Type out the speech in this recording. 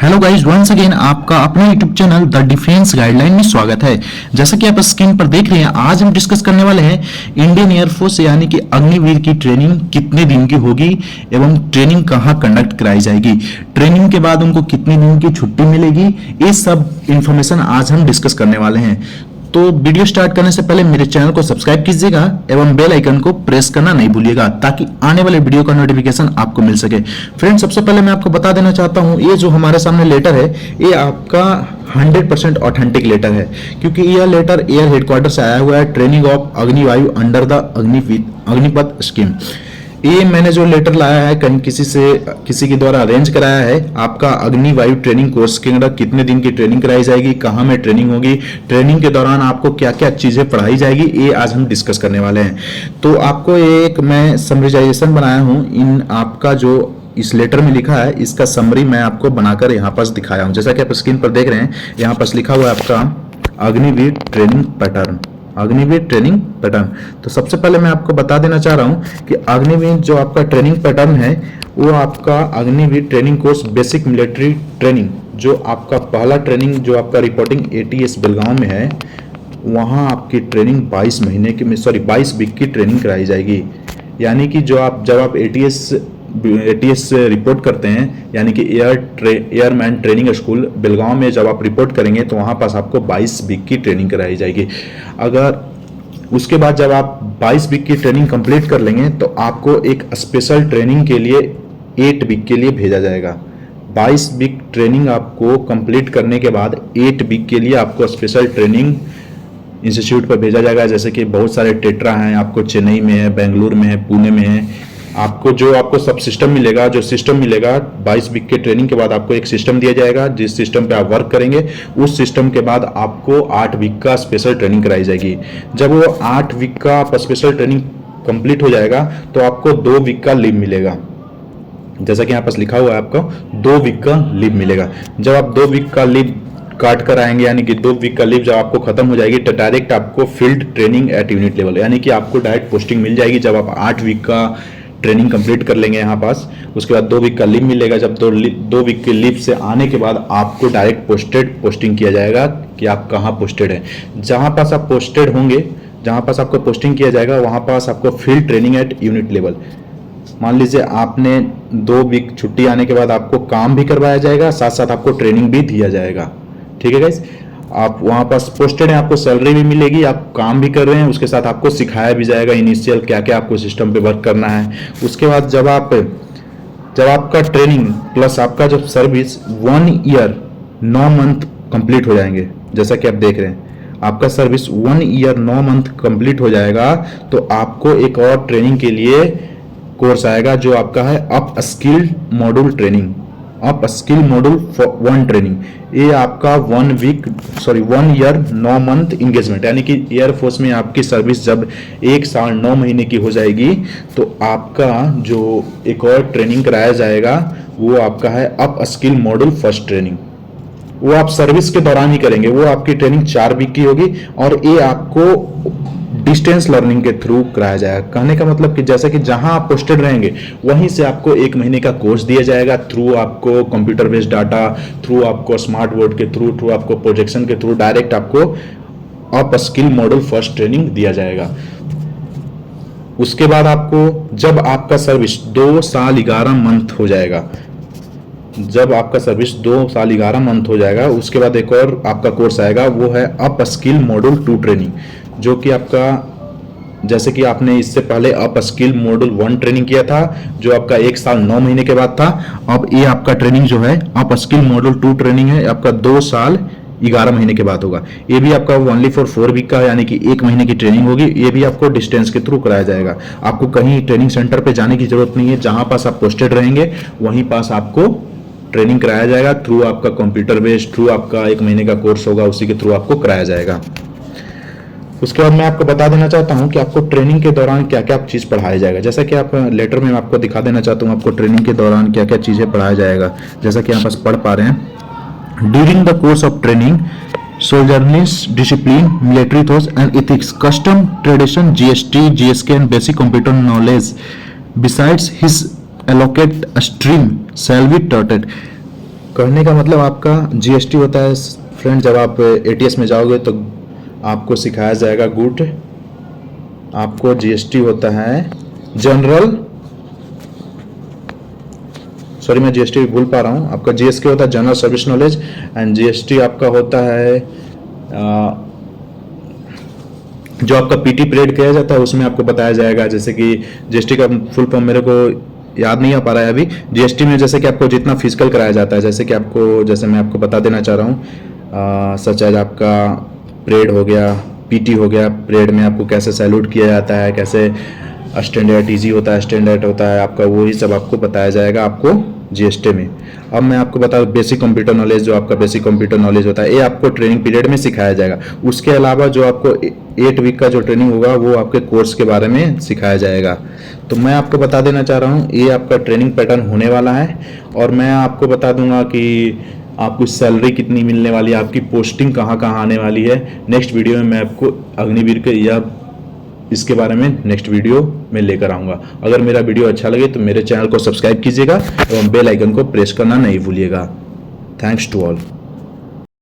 Hello guys, once again आपका अपने YouTube channel the defence guideline में स्वागत है। जैसा कि आप स्क्रीन पर देख रहे हैं, आज हम डिस्कस करने वाले हैं इंडियन एयरफोर्स यानी कि अग्निवीर की ट्रेनिंग कितने दिन की होगी एवं ट्रेनिंग कहां कंडक्ट कराई जाएगी, ट्रेनिंग के बाद उनको कितने दिन की छुट्टी मिलेगी, ये सब इंफॉर्मेशन आज हम डिस्कस करने वाले हैं। तो वीडियो स्टार्ट करने से पहले मेरे चैनल को सब्सक्राइब कीजिएगा एवं बेल आइकन को प्रेस करना नहीं भूलिएगा ताकि आने वाले वीडियो का नोटिफिकेशन आपको मिल सके। फ्रेंड्स, सबसे पहले मैं आपको बता देना चाहता हूं, ये जो हमारे सामने लेटर है ये आपका 100% ऑथेंटिक लेटर है, क्योंकि यह लेटर एयर हेडक्वार्टर से आया हुआ है, training of Agnivayu under the Agnipath scheme. ये मैंने जो लेटर लाया है कहीं किसी के द्वारा अरेंज कराया है। आपका अग्निवायु ट्रेनिंग कोर्स के अंदर कितने दिन की ट्रेनिंग कराई जाएगी, कहाँ में ट्रेनिंग होगी, ट्रेनिंग के दौरान आपको क्या क्या चीजें पढ़ाई जाएगी, ये आज हम डिस्कस करने वाले हैं। तो आपको एक मैं समराइजेशन बनाया हूँ, इन आपका जो इस लेटर में लिखा है इसका समरी मैं आपको बनाकर यहाँ पास दिखाया हूँ। जैसा कि आप स्क्रीन पर देख रहे हैं, यहाँ पास लिखा हुआ है आपका Agniveer training pattern, Agniveer training pattern. तो सबसे पहले मैं आपको बता देना चाह रहा हूं कि अग्निवीर जो आपका ट्रेनिंग पैटर्न है वो आपका Agniveer training course basic military training, जो आपका पहला ट्रेनिंग जो आपका रिपोर्टिंग एटीएस बेलगांव में है, वहां आपकी ट्रेनिंग 22 वीक की ट्रेनिंग कराई जाएगी। यानी कि जब आप एटीएस से रिपोर्ट करते हैं, यानी कि एयरमैन ट्रेनिंग स्कूल बेलगांव में जब आप रिपोर्ट करेंगे तो वहां पास आपको 22 वीक की ट्रेनिंग कराई जाएगी। अगर उसके बाद जब आप 22 वीक की ट्रेनिंग कंप्लीट कर लेंगे तो आपको एक स्पेशल ट्रेनिंग के लिए 8 वीक के लिए भेजा जाएगा। 22 वीक ट्रेनिंग आपको कंप्लीट करने के बाद 8 वीक के लिए आपको स्पेशल ट्रेनिंग इंस्टीट्यूट पर भेजा जाएगा। जैसे कि बहुत सारे टेट्रा हैं, आपको चेन्नई में है, बेंगलुरु में है, पुणे में है। आपको सब सिस्टम मिलेगा, जो सिस्टम मिलेगा 22 वीक के ट्रेनिंग के बाद आपको एक सिस्टम दिया जाएगा, जिस सिस्टम पे आप वर्क करेंगे उस सिस्टम के बाद आपको 8 वीक का स्पेशल ट्रेनिंग कराई जाएगी। जब वो 8 वीक का स्पेशल ट्रेनिंग कंप्लीट हो जाएगा तो आपको 2 वीक का लीव मिलेगा। जैसा कि यहाँ पास लिखा हुआ है, आपको 2 वीक का लीव मिलेगा। जब आप 2 वीक का लीव काट कर आएंगे, यानी कि 2 वीक का लीव जब आपको खत्म हो जाएगी तो डायरेक्ट आपको field training at unit level, यानी कि आपको डायरेक्ट पोस्टिंग मिल जाएगी। जब आप 8 वीक का ट्रेनिंग कंप्लीट कर लेंगे यहाँ पास, उसके बाद 2 वीक का लीव मिलेगा। जब 2 वीक के लीव से आने के बाद आपको डायरेक्ट पोस्टिंग किया जाएगा कि आप कहाँ पोस्टेड हैं। जहाँ पास आप पोस्टेड होंगे, जहाँ पास आपको पोस्टिंग किया जाएगा वहाँ पास आपको field training at unit level. मान लीजिए आपने 2 वीक छुट्टी आने के बाद आपको काम भी करवाया जाएगा, साथ साथ आपको ट्रेनिंग भी दिया जाएगा। ठीक है गाइस, आप वहां पास पोस्टेड हैं, आपको सैलरी भी मिलेगी, आप काम भी कर रहे हैं, उसके साथ आपको सिखाया भी जाएगा इनिशियल क्या क्या आपको सिस्टम पे वर्क करना है। उसके बाद जब आपका ट्रेनिंग प्लस आपका जब सर्विस 1 ईयर 9 मंथ कंप्लीट हो जाएंगे, जैसा कि आप देख रहे हैं आपका सर्विस 1 ईयर 9 मंथ कंप्लीट हो जाएगा तो आपको एक और ट्रेनिंग के लिए कोर्स आएगा जो आपका है up skill module training, up skill module 1 training. ये आपका 1 ईयर 9 मंथ इंगेजमेंट, यानी कि एयरफोर्स में आपकी सर्विस जब 1 साल 9 महीने की हो जाएगी तो आपका जो एक और ट्रेनिंग कराया जाएगा वो आपका है up skill module first training. वो आप सर्विस के दौरान ही करेंगे, वो आपकी ट्रेनिंग 4 वीक की होगी और ये आपको डिस्टेंस लर्निंग के थ्रू कराया जाएगा। कहने का मतलब कि जैसे कि जहां आप पोस्टेड रहेंगे वहीं से आपको 1 महीने का कोर्स दिया जाएगा, थ्रू आपको कंप्यूटर बेस्ड डाटा, थ्रू आपको स्मार्ट बोर्ड के थ्रू आपको प्रोजेक्शन के थ्रू डायरेक्ट आपको up skill model first training दिया जाएगा। उसके बाद आपको जब आपका सर्विस 2 साल 11 मंथ हो जाएगा, जब आपका सर्विस 2 साल 11 मंथ हो जाएगा उसके बाद एक और आपका कोर्स आएगा, वो है अप स्किल मॉड्यूल 2 ट्रेनिंग, जो कि आपका जैसे कि आपने इससे पहले अप स्किल मॉड्यूल 1 ट्रेनिंग किया था जो आपका 1 साल 9 महीने के बाद था। अब ये आपका ट्रेनिंग जो है अप स्किल मॉड्यूल 2 ट्रेनिंग है, आपका 2 साल 11 महीने के बाद होगा। ये भी आपका ओनली फॉर 4 वीक का, यानी कि 1 महीने की ट्रेनिंग होगी। ये भी आपको डिस्टेंस के थ्रू कराया जाएगा, आपको कहीं ट्रेनिंग सेंटर पे जाने की जरूरत नहीं है। जहां पास आप पोस्टेड रहेंगे वहीं पास आपको ट्रेनिंग कराया जाएगा, थ्रू आपका कंप्यूटर बेस्ड, थ्रू आपका 1 महीने का कोर्स होगा, उसी के थ्रू आपको कराया जाएगा। उसके बाद मैं आपको बता देना चाहता हूं कि आपको ट्रेनिंग के दौरान क्या क्या चीज पढ़ाया जाएगा। जैसा कि आप लेटर में आपको दिखा देना चाहता हूं आपको ट्रेनिंग के दौरान क्या क्या चीजें पढ़ाया जाएगा। जैसा कि यहाँ पास पढ़ पा रहे हैं, during the course of training soldierness, discipline, military thoughts and ethics, custom, tradition, GST, GSK and basic computer knowledge besides his allocate a stream shall be taught। कहने का मतलब आपका जीएसटी होता है फ्रेंड, जब आप एटीएस में जाओगे तो आपको सिखाया जाएगा गुड, आपको जीएसटी होता है जनरल, सॉरी मैं जीएसटी भूल पा रहा हूँ, आपका जीएसके होता है general service knowledge, and GST आपका होता है जो आपका पीटी पीरियड किया जाता है उसमें आपको बताया जाएगा। जैसे कि जीएसटी का फुल फॉर्म मेरे को याद नहीं आ पा रहा है अभी। जीएसटी में जैसे कि आपको जितना फिजिकल कराया जाता है, जैसे कि आपको, जैसे मैं आपको बता देना चाह रहा हूँ, सच एज आपका परेड हो गया, पीटी हो गया, परेड में आपको कैसे सैल्यूट किया जाता है, कैसे स्टैंडर्ड ईजी होता है, स्टैंडर्ड होता है आपका, वही सब आपको बताया जाएगा आपको जीएसटी में। अब मैं आपको बता, बेसिक कंप्यूटर नॉलेज, जो आपका बेसिक कंप्यूटर नॉलेज होता है ये आपको ट्रेनिंग पीरियड में सिखाया जाएगा। उसके अलावा जो आपको 8 वीक का जो ट्रेनिंग होगा वो आपके कोर्स के बारे में सिखाया जाएगा। तो मैं आपको बता देना चाह रहा हूँ ये आपका ट्रेनिंग पैटर्न होने वाला है, और मैं आपको बता दूंगा कि आपको सैलरी कितनी मिलने वाली है, आपकी पोस्टिंग कहाँ कहाँ आने वाली है। नेक्स्ट वीडियो में मैं आपको अग्निवीर के या इसके बारे में नेक्स्ट वीडियो में लेकर आऊँगा। अगर मेरा वीडियो अच्छा लगे तो मेरे चैनल को सब्सक्राइब कीजिएगा एवं बेल आइकन को प्रेस करना नहीं भूलिएगा। Thanks to all.